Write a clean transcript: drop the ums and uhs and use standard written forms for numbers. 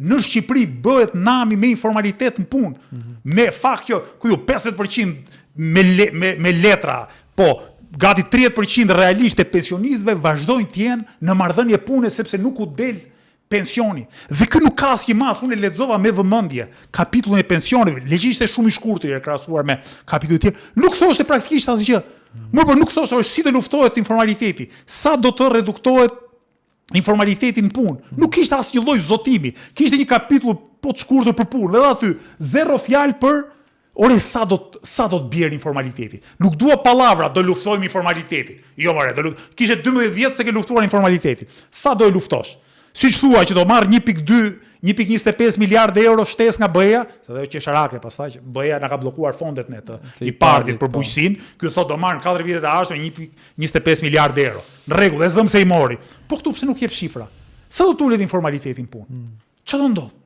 në Shqipëri bëhet nami me informalitet në punë, me fakt që 50% me letra, po gati 30% realisht e pensionistëve vazhdojnë të jenë në marrëdhënie pune sepse nuk u del pensioni. Dhe ky nuk ka asnjë madh, unë e lexova me vëmendje kapitullin e pensioneve, legjimisht është shumë i shkurtër e krahasuar me kapitullet tjerë. Nuk thoshte praktikisht asgjë. Por nuk thoshte si të luftohet informaliteti, sa do të reduktohet informaliteti në punë. Nuk kishte asnjë lloj zotimi. Kishte një kapitull po të shkurtër për punë, edhe aty zero fjalë për sa do të bjerë informaliteti. Nuk dua pallavra, do luftojmë informalitetin. Jo more, kishte 12 vjet se ke luftuar informalitetin. Sa do e luftosh? Siç thua që do marr 1.25 miliardë euro shtesë nga BE-ja, edhe qesharake pastaj që BE-ja na ka bllokuar fondet ne të i partit për bujqësinë, ky thotë do marr në 4 vitet e ardhshme 1.25 miliardë euro. Në rregull, e zëm se i mori. Po këtu pse nuk jep shifra? Sa do të ulet informaliteti në punë? Çfarë do ndodh?